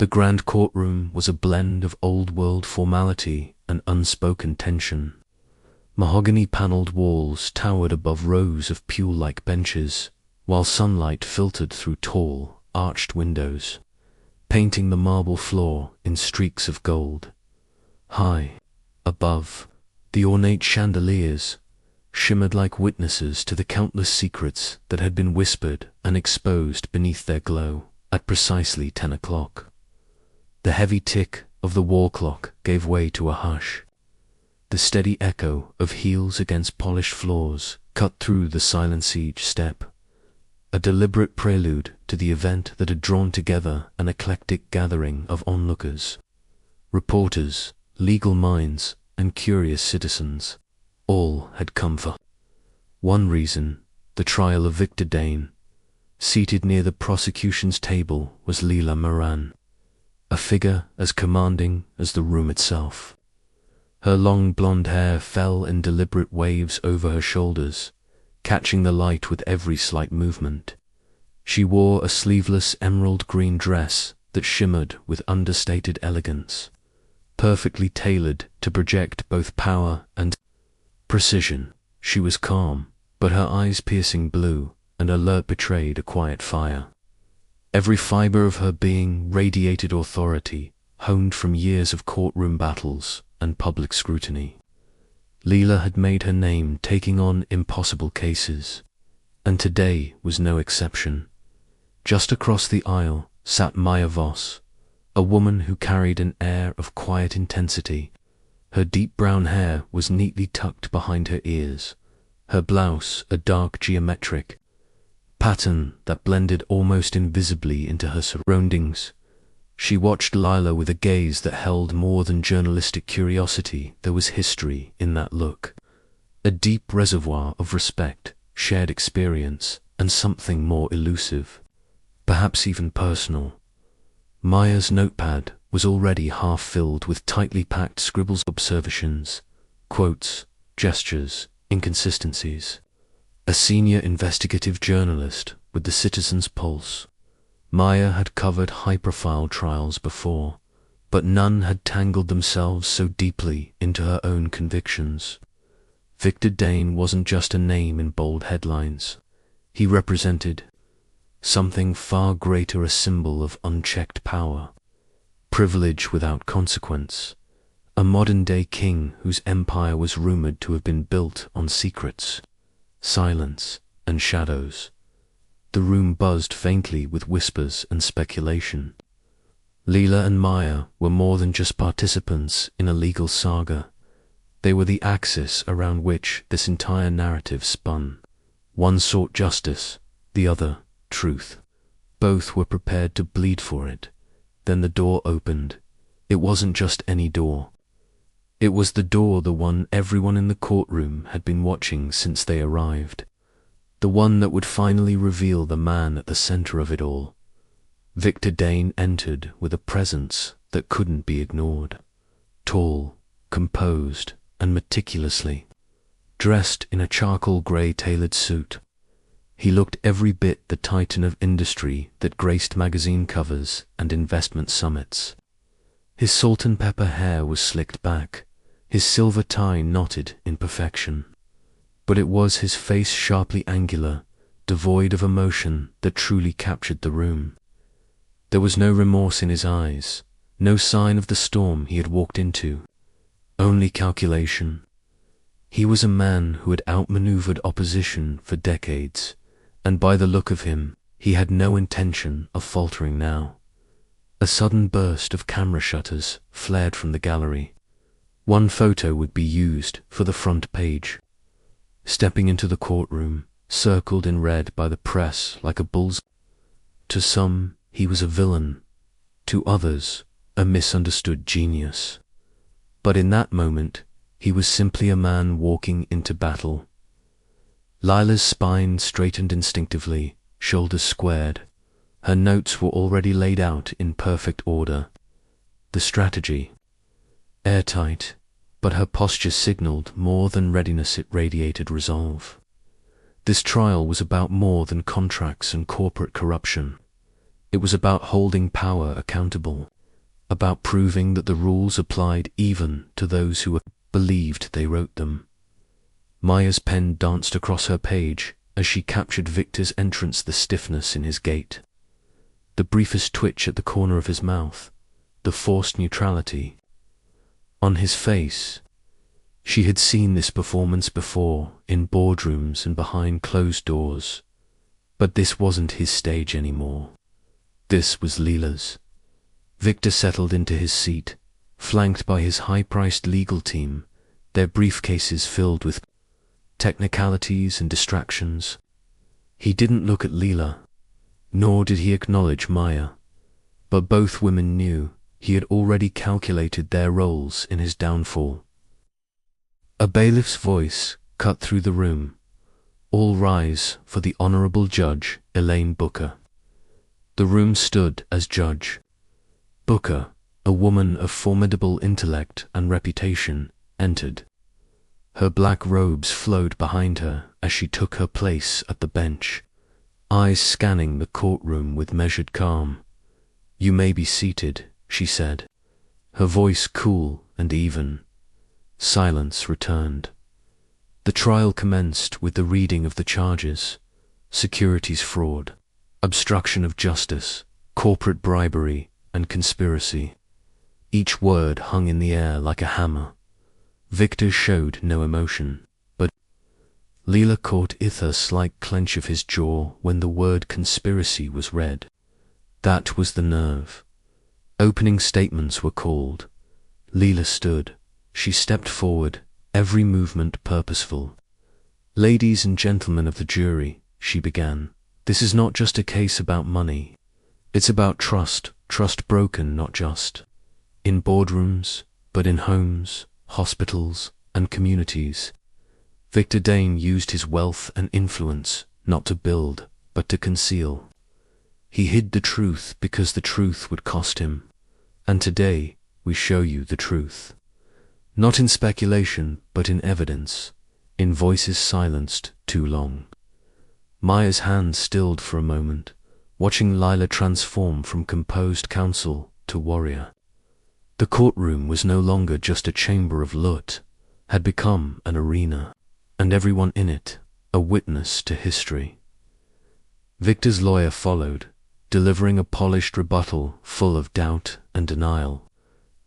The grand courtroom was a blend of old-world formality and unspoken tension. Mahogany-paneled walls towered above rows of pew-like benches, while sunlight filtered through tall, arched windows, painting the marble floor in streaks of gold. High above, the ornate chandeliers shimmered like witnesses to the countless secrets that had been whispered and exposed beneath their glow at precisely 10 o'clock. The heavy tick of the wall clock gave way to a hush. The steady echo of heels against polished floors cut through the silence each step, a deliberate prelude to the event that had drawn together an eclectic gathering of onlookers. Reporters, legal minds, and curious citizens, all had come for one reason: the trial of Victor Dane. Seated near the prosecution's table was Leila Moran, a figure as commanding as the room itself. Her long blonde hair fell in deliberate waves over her shoulders, catching the light with every slight movement. She wore a sleeveless emerald green dress that shimmered with understated elegance, perfectly tailored to project both power and precision. She was calm, but her eyes piercing blue and alert betrayed a quiet fire. Every fiber of her being radiated authority, honed from years of courtroom battles and public scrutiny. Leila had made her name taking on impossible cases, and today was no exception. Just across the aisle sat Maya Voss, a woman who carried an air of quiet intensity. Her deep brown hair was neatly tucked behind her ears, her blouse a dark geometric pattern that blended almost invisibly into her surroundings. She watched Leila with a gaze that held more than journalistic curiosity. There was history in that look, a deep reservoir of respect, shared experience, and something more elusive, perhaps even personal. Maya's notepad was already half filled with tightly packed scribbles, observations, quotes, gestures, inconsistencies. A senior investigative journalist with the Citizen's Pulse, Maya had covered high-profile trials before, but none had tangled themselves so deeply into her own convictions. Victor Dane wasn't just a name in bold headlines. He represented something far greater, a symbol of unchecked power, privilege without consequence, a modern-day king whose empire was rumored to have been built on secrets, silence, and shadows. The room buzzed faintly with whispers and speculation. Leila and Maya were more than just participants in a legal saga. They were the axis around which this entire narrative spun. One sought justice, the other truth. Both were prepared to bleed for it. Then the door opened. It wasn't just any door. It was the door, the one everyone in the courtroom had been watching since they arrived. The one that would finally reveal the man at the center of it all. Victor Dane entered with a presence that couldn't be ignored. Tall, composed, and meticulously dressed in a charcoal grey tailored suit, he looked every bit the titan of industry that graced magazine covers and investment summits. His salt and pepper hair was slicked back, his silver tie knotted in perfection. But it was his face, sharply angular, devoid of emotion, that truly captured the room. There was no remorse in his eyes, no sign of the storm he had walked into, only calculation. He was a man who had outmaneuvered opposition for decades, and by the look of him, he had no intention of faltering now. A sudden burst of camera shutters flared from the gallery. One photo would be used for the front page. Stepping into the courtroom, circled in red by the press like a bull's. To some, he was a villain. To others, a misunderstood genius. But in that moment, he was simply a man walking into battle. Leila's spine straightened instinctively, shoulders squared. Her notes were already laid out in perfect order. The strategy, airtight, but her posture signaled more than readiness, it radiated resolve. This trial was about more than contracts and corporate corruption. It was about holding power accountable, about proving that the rules applied even to those who believed they wrote them. Maya's pen danced across her page as she captured Victor's entrance, the stiffness in his gait, the briefest twitch at the corner of his mouth, the forced neutrality on his face. She had seen this performance before, in boardrooms and behind closed doors, but this wasn't his stage anymore. This was Leela's. Victor settled into his seat, flanked by his high-priced legal team, their briefcases filled with technicalities and distractions. He didn't look at Leela, nor did he acknowledge Maya, but both women knew he had already calculated their roles in his downfall. A bailiff's voice cut through the room. All rise for the Honorable Judge Elaine Booker. The room stood as judge. Booker, a woman of formidable intellect and reputation, entered. Her black robes flowed behind her as she took her place at the bench, eyes scanning the courtroom with measured calm. "You may be seated," she said, her voice cool and even. Silence returned. The trial commenced with the reading of the charges: securities fraud, obstruction of justice, corporate bribery, and conspiracy. Each word hung in the air like a hammer. Victor showed no emotion, but Leela caught a slight clench of his jaw when the word conspiracy was read. That was the nerve. Opening statements were called. Leela stood. She stepped forward, every movement purposeful. "Ladies and gentlemen of the jury," she began, "this is not just a case about money. It's about trust broken not just in boardrooms, but in homes, hospitals, and communities. Victor Dane used his wealth and influence not to build, but to conceal. He hid the truth because the truth would cost him. And today, we show you the truth. Not in speculation, but in evidence, in voices silenced too long." Maya's hand stilled for a moment, watching Leela transform from composed counsel to warrior. The courtroom was no longer just a chamber of loot, had become an arena, and everyone in it a witness to history. Victor's lawyer followed, delivering a polished rebuttal full of doubt and denial.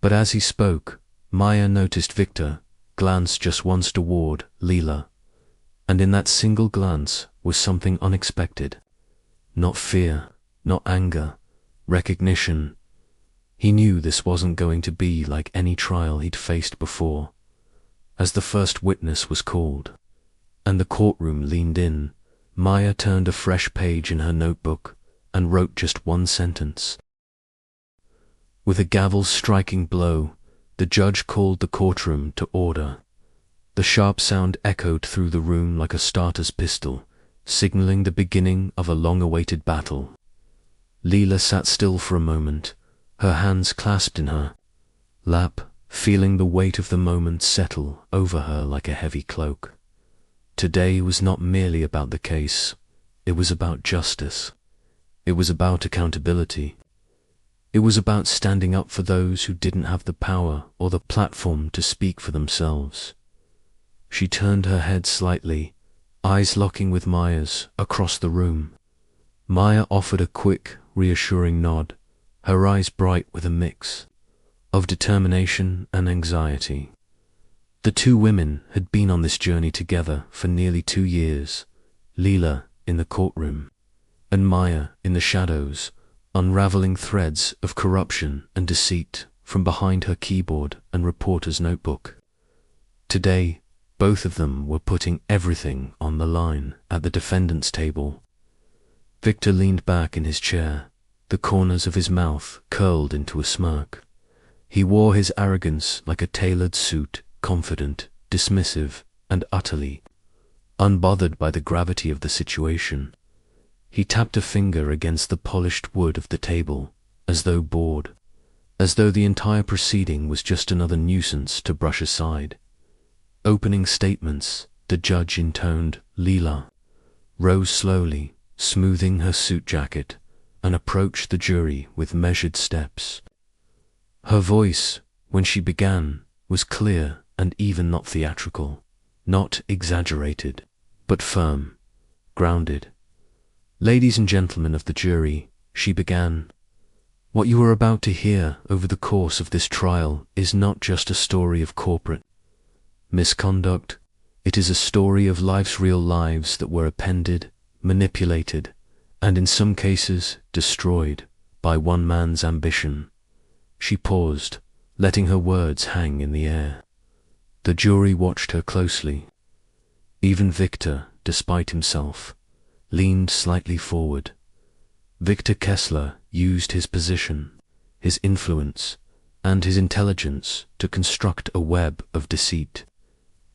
But as he spoke, Maya noticed Victor glance just once toward Leela, and in that single glance was something unexpected. Not fear, not anger, recognition. He knew this wasn't going to be like any trial he'd faced before. As the first witness was called, and the courtroom leaned in, Maya turned a fresh page in her notebook and wrote just one sentence. With a gavel's striking blow, the judge called the courtroom to order. The sharp sound echoed through the room like a starter's pistol, signaling the beginning of a long-awaited battle. Leela sat still for a moment, her hands clasped in her lap, feeling the weight of the moment settle over her like a heavy cloak. Today was not merely about the case, it was about justice. It was about accountability. It was about standing up for those who didn't have the power or the platform to speak for themselves. She turned her head slightly, eyes locking with Maya's across the room. Maya offered a quick, reassuring nod, her eyes bright with a mix of determination and anxiety. The two women had been on this journey together for nearly 2 years, Leela in the courtroom, and Maya in the shadows, unraveling threads of corruption and deceit from behind her keyboard and reporter's notebook. Today, both of them were putting everything on the line at the defendant's table. Victor leaned back in his chair, the corners of his mouth curled into a smirk. He wore his arrogance like a tailored suit, confident, dismissive, and utterly unbothered by the gravity of the situation. He tapped a finger against the polished wood of the table, as though bored, as though the entire proceeding was just another nuisance to brush aside. Opening statements, the judge intoned. Leela rose slowly, smoothing her suit jacket, and approached the jury with measured steps. Her voice, when she began, was clear and even, not theatrical, not exaggerated, but firm, grounded. "Ladies and gentlemen of the jury," she began, "what you are about to hear over the course of this trial is not just a story of corporate misconduct. It is a story of life's real lives that were appended, manipulated, and in some cases destroyed by one man's ambition." She paused, letting her words hang in the air. The jury watched her closely. Even Victor, despite himself, leaned slightly forward. Victor Kessler used his position, his influence, and his intelligence to construct a web of deceit.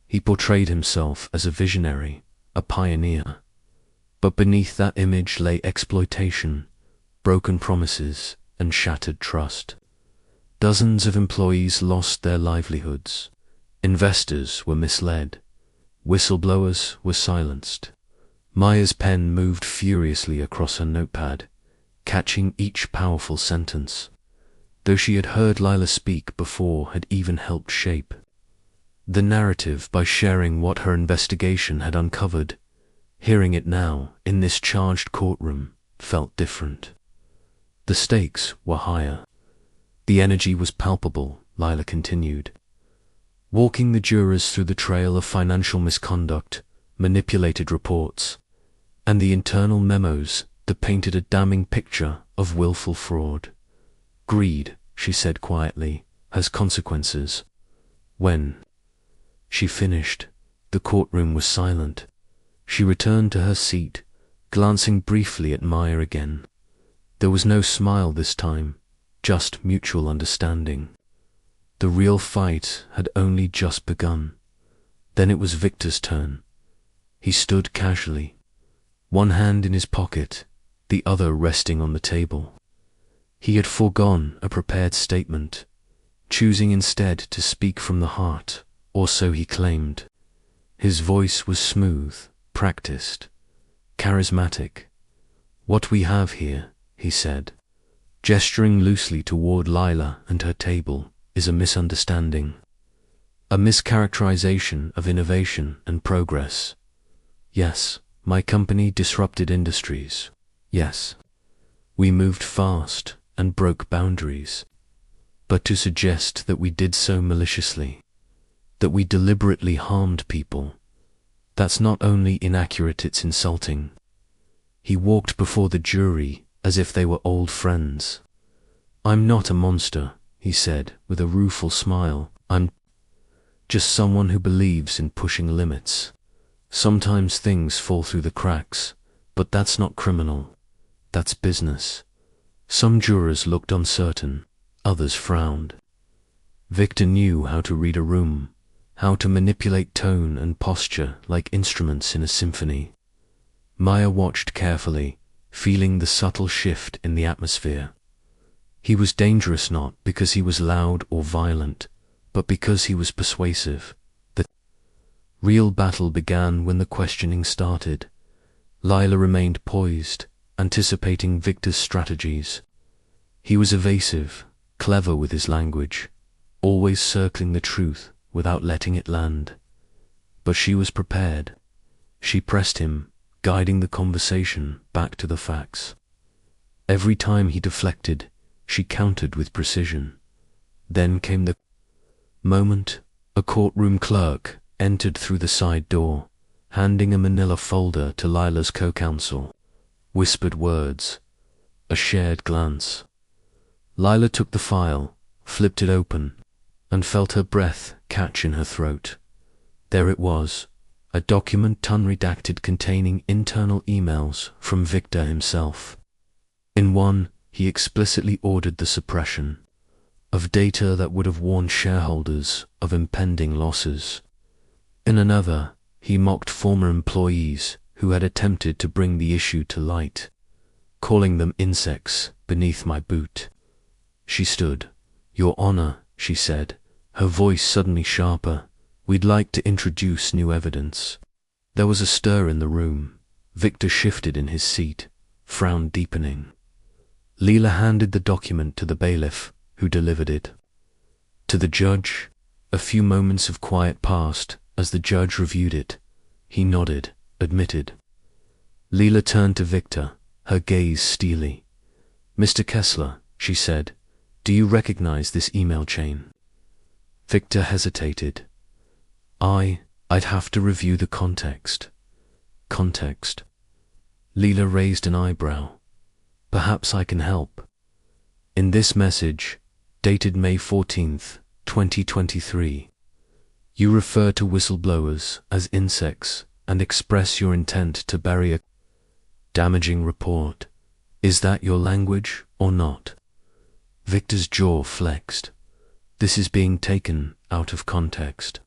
He portrayed himself as a visionary, a pioneer. But beneath that image lay exploitation, broken promises, and shattered trust. Dozens of employees lost their livelihoods. Investors were misled. Whistleblowers were silenced. Maya's pen moved furiously across her notepad, catching each powerful sentence. Though she had heard Lila speak before, had even helped shape the narrative by sharing what her investigation had uncovered, hearing it now, in this charged courtroom, felt different. The stakes were higher. The energy was palpable, Lila continued, walking the jurors through the trail of financial misconduct, manipulated reports, and the internal memos that painted a damning picture of willful fraud. "Greed," she said quietly, "has consequences." When she finished, the courtroom was silent. She returned to her seat, glancing briefly at Maya again. There was no smile this time, just mutual understanding. The real fight had only just begun. Then it was Victor's turn. He stood casually, one hand in his pocket, the other resting on the table. He had foregone a prepared statement, choosing instead to speak from the heart, or so he claimed. His voice was smooth, practiced, charismatic. "What we have here," he said, gesturing loosely toward Lila and her table, "is a misunderstanding, a mischaracterization of innovation and progress. Yes, my company disrupted industries. Yes, we moved fast and broke boundaries. But to suggest that we did so maliciously, that we deliberately harmed people, that's not only inaccurate, it's insulting." He walked before the jury as if they were old friends. "I'm not a monster," he said with a rueful smile. "I'm just someone who believes in pushing limits. Sometimes things fall through the cracks, but that's not criminal. That's business." Some jurors looked uncertain, others frowned. Victor knew how to read a room, how to manipulate tone and posture like instruments in a symphony. Maya watched carefully, feeling the subtle shift in the atmosphere. He was dangerous not because he was loud or violent, but because he was persuasive. The real battle began when the questioning started. Lila remained poised, anticipating Victor's strategies. He was evasive, clever with his language, always circling the truth without letting it land. But she was prepared. She pressed him, guiding the conversation back to the facts. Every time he deflected, she countered with precision. Then came the moment. A courtroom clerk entered through the side door, handing a manila folder to Lila's co-counsel. Whispered words, a shared glance. Lila took the file, flipped it open, and felt her breath catch in her throat. There it was, a document unredacted containing internal emails from Victor himself. In one, he explicitly ordered the suppression of data that would have warned shareholders of impending losses. In another, he mocked former employees who had attempted to bring the issue to light, calling them insects beneath my boot. She stood. "Your Honor," she said, her voice suddenly sharper, "we'd like to introduce new evidence." There was a stir in the room. Victor shifted in his seat, frown deepening. Leela handed the document to the bailiff, who delivered it. To the judge, a few moments of quiet passed as the judge reviewed it. He nodded, admitted. Leela turned to Victor, her gaze steely. "Mr. Kessler," she said, "do you recognize this email chain?" Victor hesitated. I'd have to review the context. Context. Leela raised an eyebrow. "Perhaps I can help. In this message, dated May 14th, 2023, you refer to whistleblowers as insects and express your intent to bury a damaging report. Is that your language or not?" Victor's jaw flexed. "This is being taken out of context."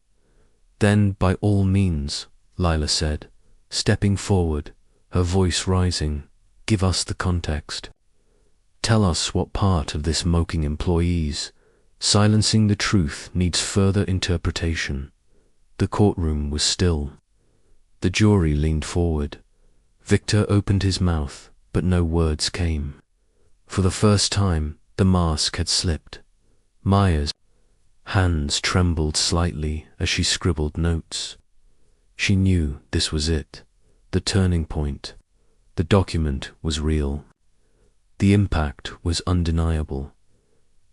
"Then, by all means," Leela said, stepping forward, her voice rising, "give us the context. Tell us what part of this mocking employees. Silencing the truth needs further interpretation." The courtroom was still. The jury leaned forward. Victor opened his mouth, but no words came. For the first time, the mask had slipped. Maya's hands trembled slightly as she scribbled notes. She knew this was it, the turning point. The document was real. The impact was undeniable.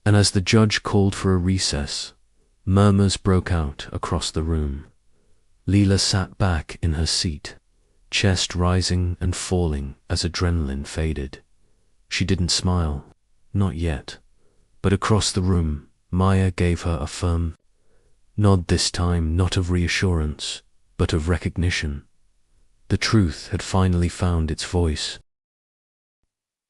And as the judge called for a recess, murmurs broke out across the room. Leela sat back in her seat, chest rising and falling as adrenaline faded. She didn't smile, not yet, but across the room, Maya gave her a firm nod, this time not of reassurance, but of recognition. The truth had finally found its voice.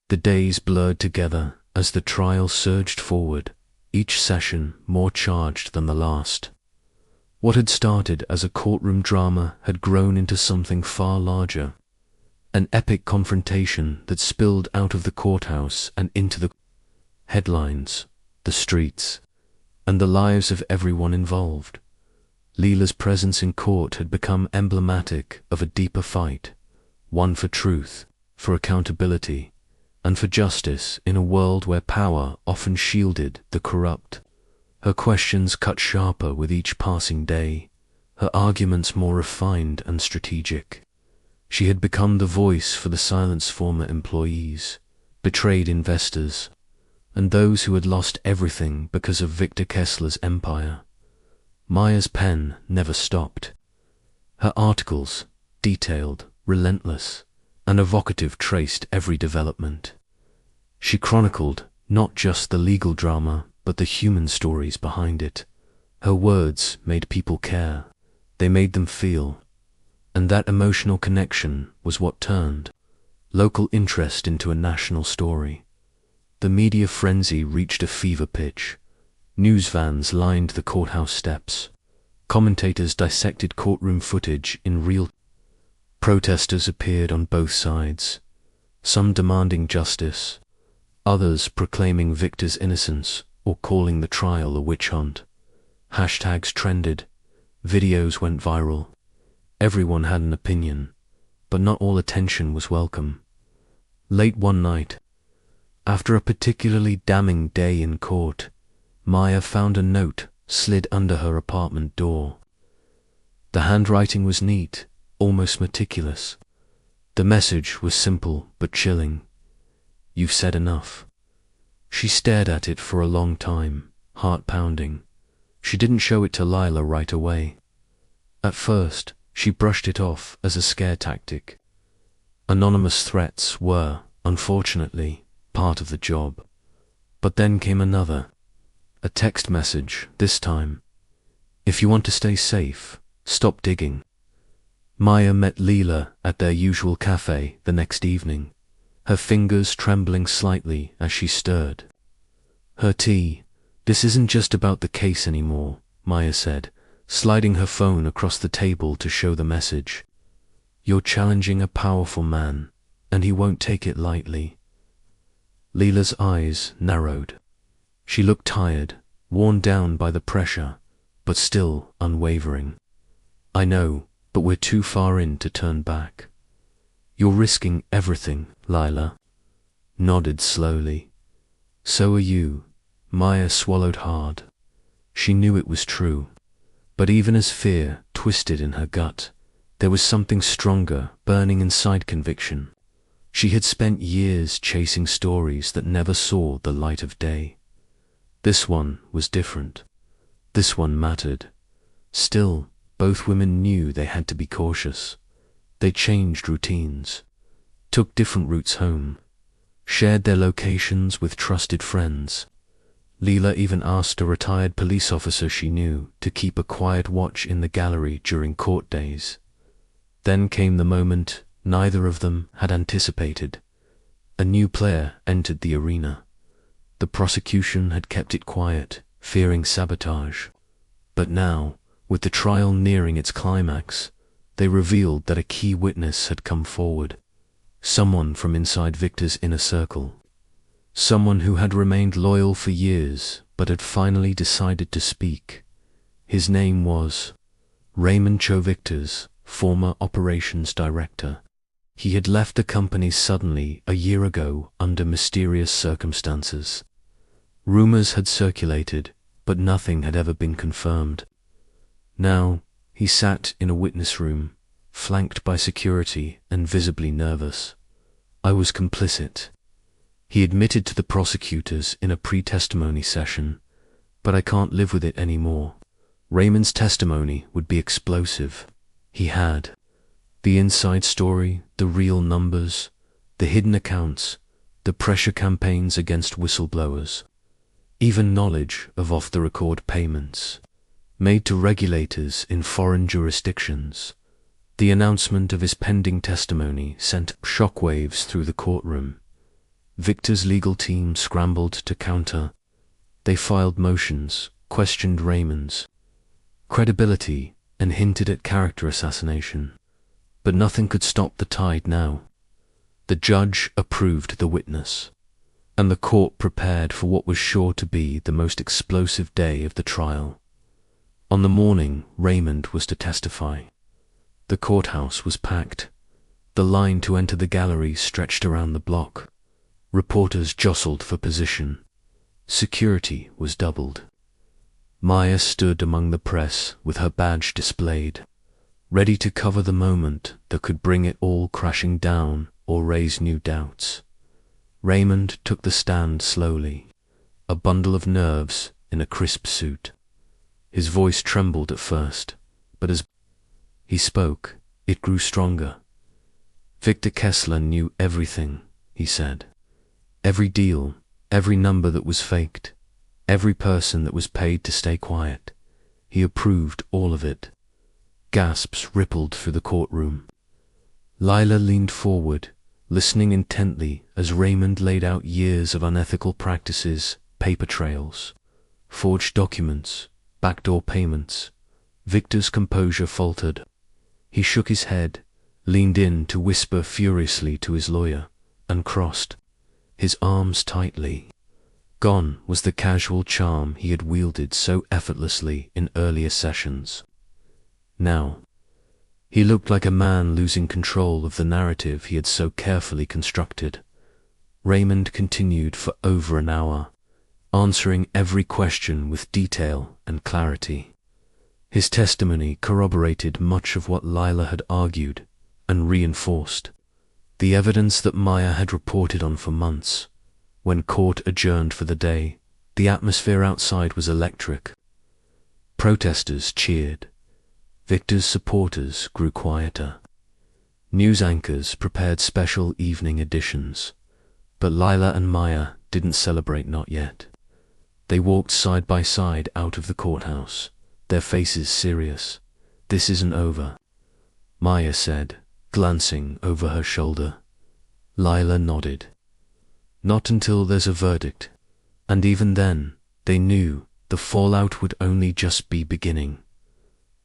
The days blurred together as the trial surged forward, each session more charged than the last. What had started as a courtroom drama had grown into something far larger, an epic confrontation that spilled out of the courthouse and into the headlines, the streets, and the lives of everyone involved. Leela's presence in court had become emblematic of a deeper fight, one for truth, for accountability, and for justice in a world where power often shielded the corrupt. Her questions cut sharper with each passing day, her arguments more refined and strategic. She had become the voice for the silenced former employees, betrayed investors, and those who had lost everything because of Victor Kessler's empire. Maya's pen never stopped. Her articles, detailed, relentless, and evocative, traced every development. She chronicled not just the legal drama, but the human stories behind it. Her words made people care. They made them feel. And that emotional connection was what turned local interest into a national story. The media frenzy reached a fever pitch. News vans lined the courthouse steps. Commentators dissected courtroom footage in real time. Protesters appeared on both sides, some demanding justice, others proclaiming Victor's innocence or calling the trial a witch hunt. Hashtags trended, videos went viral. Everyone had an opinion, but not all attention was welcome. Late one night, after a particularly damning day in court, Maya found a note slid under her apartment door. The handwriting was neat, almost meticulous. The message was simple but chilling. "You've said enough." She stared at it for a long time, heart pounding. She didn't show it to Leela right away. At first, she brushed it off as a scare tactic. Anonymous threats were, unfortunately, part of the job. But then came another. A text message, this time. "If you want to stay safe, stop digging." Maya met Leela at their usual cafe the next evening, her fingers trembling slightly as she stirred her tea. "This isn't just about the case anymore," Maya said, sliding her phone across the table to show the message. "You're challenging a powerful man, and he won't take it lightly." Leela's eyes narrowed. She looked tired, worn down by the pressure, but still unwavering. "I know, but we're too far in to turn back." "You're risking everything, Leela." nodded slowly. So are you. Maya swallowed hard. She knew it was true. But even as fear twisted in her gut, there was something stronger burning inside conviction. She had spent years chasing stories that never saw the light of day. This one was different. This one mattered. Still, both women knew they had to be cautious. They changed routines, took different routes home, shared their locations with trusted friends. Leela even asked a retired police officer she knew to keep a quiet watch in the gallery during court days. Then came the moment neither of them had anticipated. A new player entered the arena. The prosecution had kept it quiet, fearing sabotage. But now, with the trial nearing its climax, they revealed that a key witness had come forward. Someone from inside Victor's inner circle. Someone who had remained loyal for years, but had finally decided to speak. His name was Raymond Cho Victor's, former operations director. He had left the company suddenly a year ago under mysterious circumstances. Rumors had circulated, but nothing had ever been confirmed. Now, he sat in a witness room, flanked by security and visibly nervous. I was complicit. He admitted to the prosecutors in a pre-testimony session, but I can't live with it anymore. Raymond's testimony would be explosive. He had the inside story, the real numbers, the hidden accounts, the pressure campaigns against whistleblowers, even knowledge of off-the-record payments made to regulators in foreign jurisdictions. The announcement of his pending testimony sent shockwaves through the courtroom. Victor's legal team scrambled to counter. They filed motions, questioned Raymond's credibility, and hinted at character assassination. But nothing could stop the tide now. The judge approved the witness, and the court prepared for what was sure to be the most explosive day of the trial. On the morning Raymond was to testify, the courthouse was packed. The line to enter the gallery stretched around the block. Reporters jostled for position. Security was doubled. Maya stood among the press with her badge displayed, ready to cover the moment that could bring it all crashing down or raise new doubts. Raymond took the stand slowly, a bundle of nerves in a crisp suit. His voice trembled at first, but as he spoke, it grew stronger. Victor Kessler knew everything, he said. Every deal, every number that was faked, every person that was paid to stay quiet. He approved all of it. Gasps rippled through the courtroom. Lila leaned forward, listening intently as Raymond laid out years of unethical practices, paper trails, forged documents, backdoor payments. Victor's composure faltered. He shook his head, leaned in to whisper furiously to his lawyer, and crossed his arms tightly. Gone was the casual charm he had wielded so effortlessly in earlier sessions. Now, he looked like a man losing control of the narrative he had so carefully constructed. Raymond continued for over an hour, answering every question with detail and clarity. His testimony corroborated much of what Lila had argued and reinforced the evidence that Maya had reported on for months. When court adjourned for the day, the atmosphere outside was electric. Protesters cheered. Victor's supporters grew quieter. News anchors prepared special evening editions, but Lila and Maya didn't celebrate not yet. They walked side by side out of the courthouse, their faces serious. "This isn't over," Maya said, glancing over her shoulder. Lila nodded. "Not until there's a verdict." And even then, they knew the fallout would only just be beginning.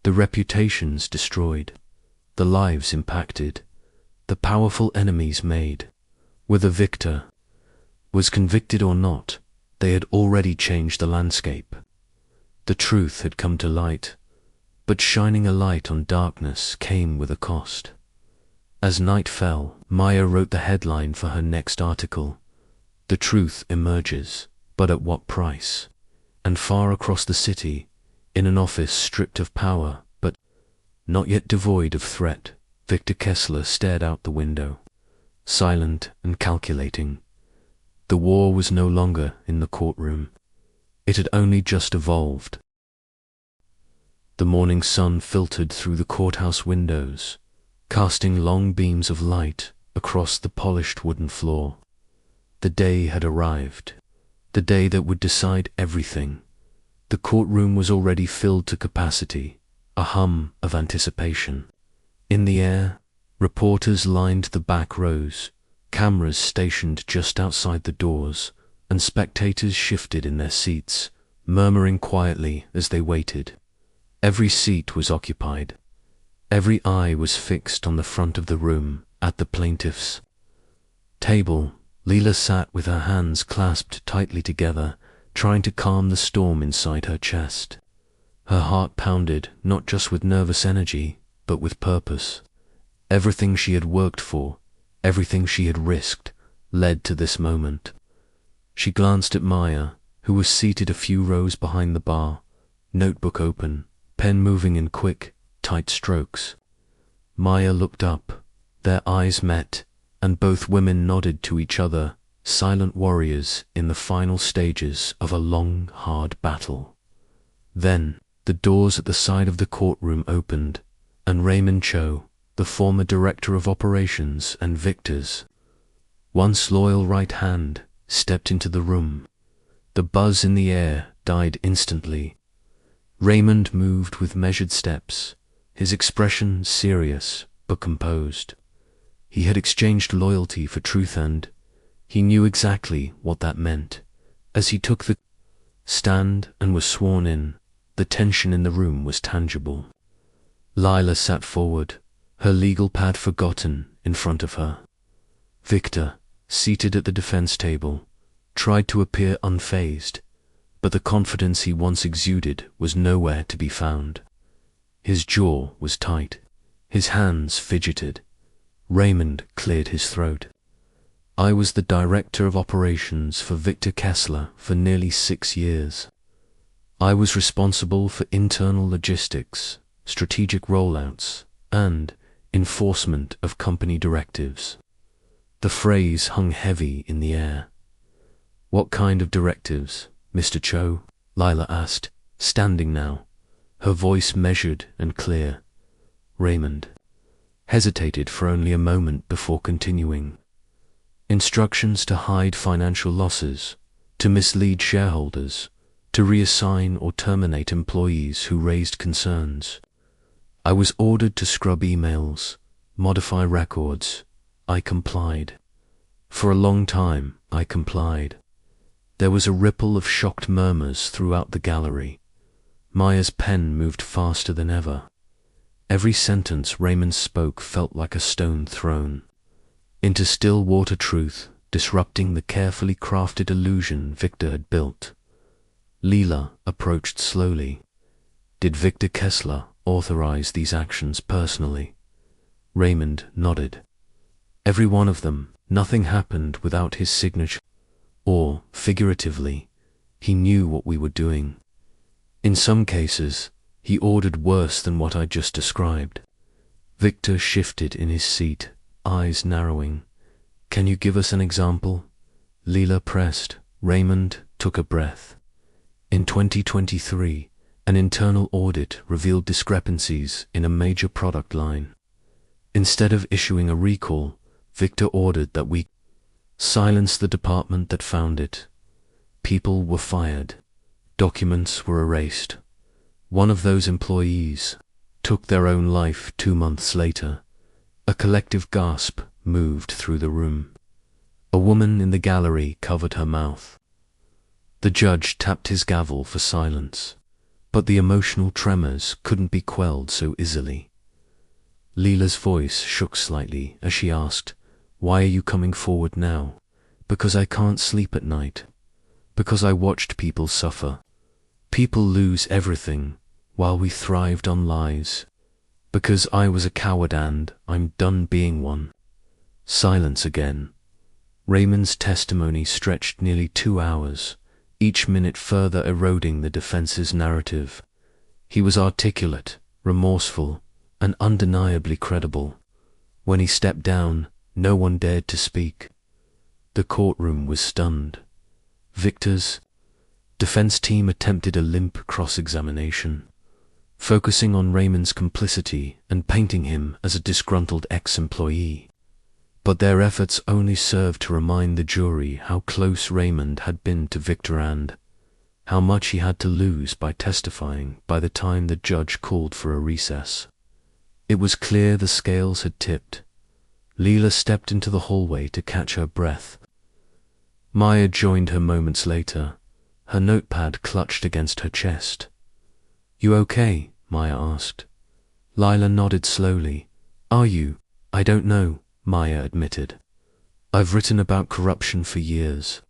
The reputations destroyed, the lives impacted, the powerful enemies made. Whether Victor was convicted or not, they had already changed the landscape. The truth had come to light, but shining a light on darkness came with a cost. As night fell, Maya wrote the headline for her next article, The truth emerges, but at what price? And far across the city, in an office stripped of power, but not yet devoid of threat, Victor Kessler stared out the window, silent and calculating. The war was no longer in the courtroom. It had only just evolved. The morning sun filtered through the courthouse windows, casting long beams of light across the polished wooden floor. The day had arrived, the day that would decide everything. The courtroom was already filled to capacity, a hum of anticipation. In the air, reporters lined the back rows, cameras stationed just outside the doors, and spectators shifted in their seats, murmuring quietly as they waited. Every seat was occupied. Every eye was fixed on the front of the room, at the plaintiff's table. Leela sat with her hands clasped tightly together, trying to calm the storm inside her chest. Her heart pounded, not just with nervous energy, but with purpose. Everything she had worked for, everything she had risked, led to this moment. She glanced at Maya, who was seated a few rows behind the bar, notebook open, pen moving in quick, tight strokes. Maya looked up. Their eyes met, and both women nodded to each other, silent warriors in the final stages of a long, hard battle. Then, the doors at the side of the courtroom opened, and Raymond Cho, the former director of operations and Victor's once loyal right hand, stepped into the room. The buzz in the air died instantly. Raymond moved with measured steps, his expression serious but composed. He had exchanged loyalty for truth, and he knew exactly what that meant. As he took the stand and was sworn in, the tension in the room was tangible. Lila sat forward, her legal pad forgotten in front of her. Victor, seated at the defense table, tried to appear unfazed, but the confidence he once exuded was nowhere to be found. His jaw was tight, his hands fidgeted. Raymond cleared his throat. I was the director of operations for Victor Kessler for nearly 6 years. I was responsible for internal logistics, strategic rollouts, and enforcement of company directives. The phrase hung heavy in the air. What kind of directives, Mr. Cho? Lila asked, standing now, her voice measured and clear. Raymond hesitated for only a moment before continuing. Instructions to hide financial losses, to mislead shareholders, to reassign or terminate employees who raised concerns. I was ordered to scrub emails, modify records. I complied. For a long time, I complied. There was a ripple of shocked murmurs throughout the gallery. Maya's pen moved faster than ever. Every sentence Raymond spoke felt like a stone thrown into still water truth, disrupting the carefully crafted illusion Victor had built. Leela approached slowly. Did Victor Kessler authorize these actions personally? Raymond nodded. Every one of them. Nothing happened without his signature. Or, figuratively, he knew what we were doing. In some cases, he ordered worse than what I just described. Victor shifted in his seat, eyes narrowing. Can you give us an example? Leela pressed. Raymond took a breath. In 2023, an internal audit revealed discrepancies in a major product line. Instead of issuing a recall, Victor ordered that we silence the department that found it. People were fired. Documents were erased. One of those employees took their own life 2 months later. A collective gasp moved through the room. A woman in the gallery covered her mouth. The judge tapped his gavel for silence, but the emotional tremors couldn't be quelled so easily. Leela's voice shook slightly as she asked, "Why are you coming forward now?" "Because I can't sleep at night. Because I watched people suffer. People lose everything while we thrived on lies. Because I was a coward and I'm done being one." Silence again. Raymond's testimony stretched nearly 2 hours, each minute further eroding the defense's narrative. He was articulate, remorseful, and undeniably credible. When he stepped down, no one dared to speak. The courtroom was stunned. Victor's defense team attempted a limp cross-examination, focusing on Raymond's complicity and painting him as a disgruntled ex-employee. But their efforts only served to remind the jury how close Raymond had been to Victor and how much he had to lose by testifying by the time the judge called for a recess. It was clear the scales had tipped. Leela stepped into the hallway to catch her breath. Maya joined her moments later, her notepad clutched against her chest. "You okay?" Maya asked. Leila nodded slowly. "Are you?" "I don't know," Maya admitted. "I've written about corruption for years,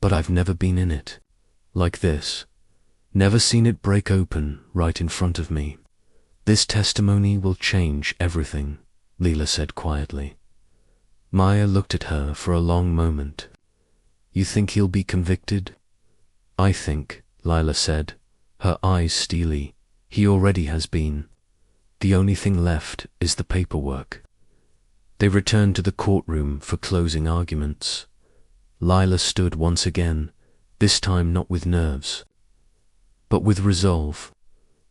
but I've never been in it. Like this. Never seen it break open right in front of me. This testimony will change everything," Leela said quietly. Maya looked at her for a long moment. "You think he'll be convicted?" "I think," Leila said, her eyes steely, "he already has been. The only thing left is the paperwork." They returned to the courtroom for closing arguments. Leila stood once again, this time not with nerves, but with resolve.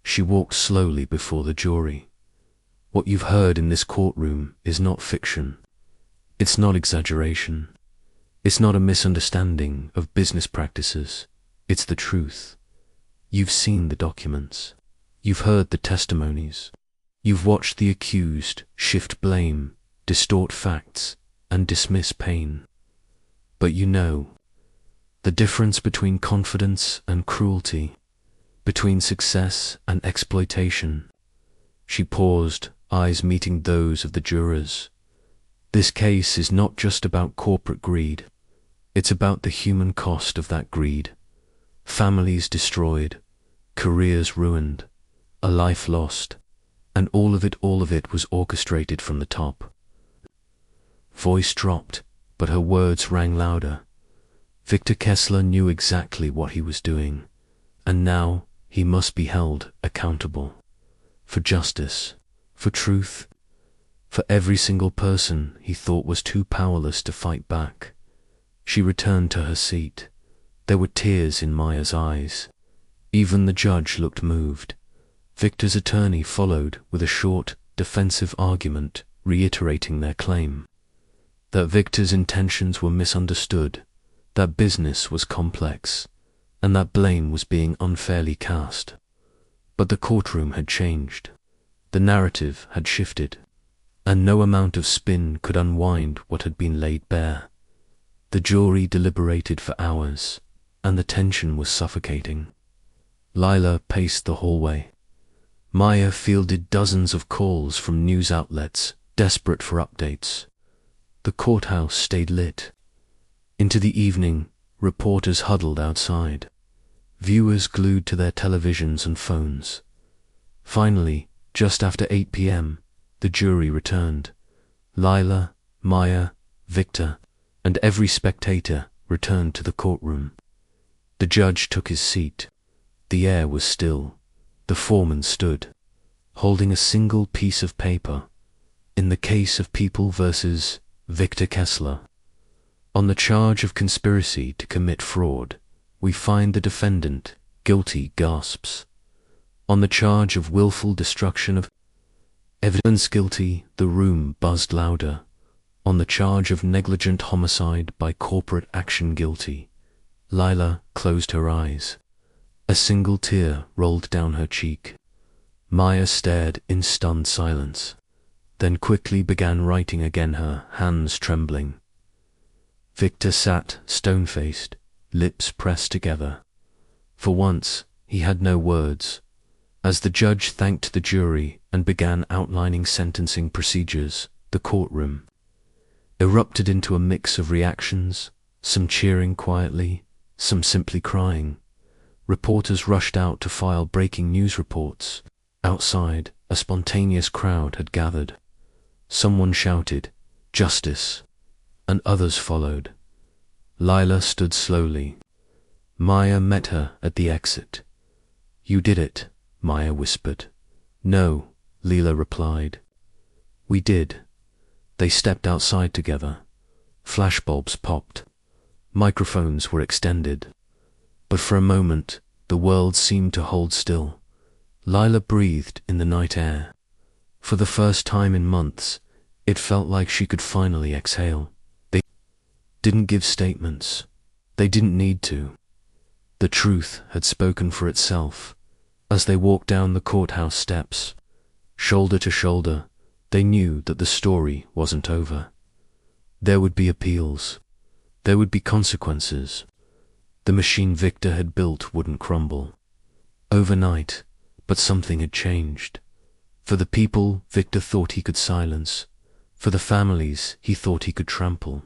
She walked slowly before the jury. "What you've heard in this courtroom is not fiction. It's not exaggeration. It's not a misunderstanding of business practices. It's the truth. You've seen the documents. You've heard the testimonies. You've watched the accused shift blame, distort facts, and dismiss pain. But you know the difference between confidence and cruelty, between success and exploitation." She paused, eyes meeting those of the jurors. "This case is not just about corporate greed. It's about the human cost of that greed. Families destroyed, careers ruined, a life lost, and all of it was orchestrated from the top." Voice dropped, but her words rang louder. Victor Kessler knew exactly what he was doing, and now he must be held accountable. For justice, for truth, for every single person he thought was too powerless to fight back. She returned to her seat. There were tears in Maya's eyes. Even the judge looked moved. Victor's attorney followed with a short, defensive argument, reiterating their claim that Victor's intentions were misunderstood, that business was complex, and that blame was being unfairly cast. But the courtroom had changed. The narrative had shifted, and no amount of spin could unwind what had been laid bare. The jury deliberated for hours, and the tension was suffocating. Leila paced the hallway. Maya fielded dozens of calls from news outlets, desperate for updates. The courthouse stayed lit. Into the evening, reporters huddled outside, viewers glued to their televisions and phones. Finally, just after 8 p.m., the jury returned. Leila, Maya, Victor, and every spectator returned to the courtroom. The judge took his seat. The air was still. The foreman stood, holding a single piece of paper. In the case of People versus Victor Kessler, on the charge of conspiracy to commit fraud, we find the defendant guilty, gasps. On the charge of willful destruction of evidence, guilty, the room buzzed louder. On the charge of negligent homicide by corporate action, guilty. Leila closed her eyes. A single tear rolled down her cheek. Maya stared in stunned silence, then quickly began writing again, her hands trembling. Victor sat stone-faced, lips pressed together. For once, he had no words. As the judge thanked the jury and began outlining sentencing procedures, the courtroom erupted into a mix of reactions, some cheering quietly, some simply crying. Reporters rushed out to file breaking news reports. Outside, a spontaneous crowd had gathered. Someone shouted, "Justice," and others followed, Lila stood slowly. Maya met her at the exit. "You did it," Maya whispered. "No," Leela replied. "We did." They stepped outside together. Flashbulbs popped. Microphones were extended. But for a moment, the world seemed to hold still. Lila breathed in the night air. For the first time in months, it felt like she could finally exhale. They didn't give statements. They didn't need to. The truth had spoken for itself. As they walked down the courthouse steps, shoulder to shoulder, they knew that the story wasn't over. There would be appeals. There would be consequences. The machine Victor had built wouldn't crumble overnight, but something had changed. For the people Victor thought he could silence, for the families he thought he could trample,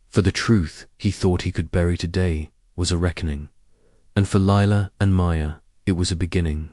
for the truth he thought he could bury today was a reckoning. And for Lila and Maya, it was a beginning.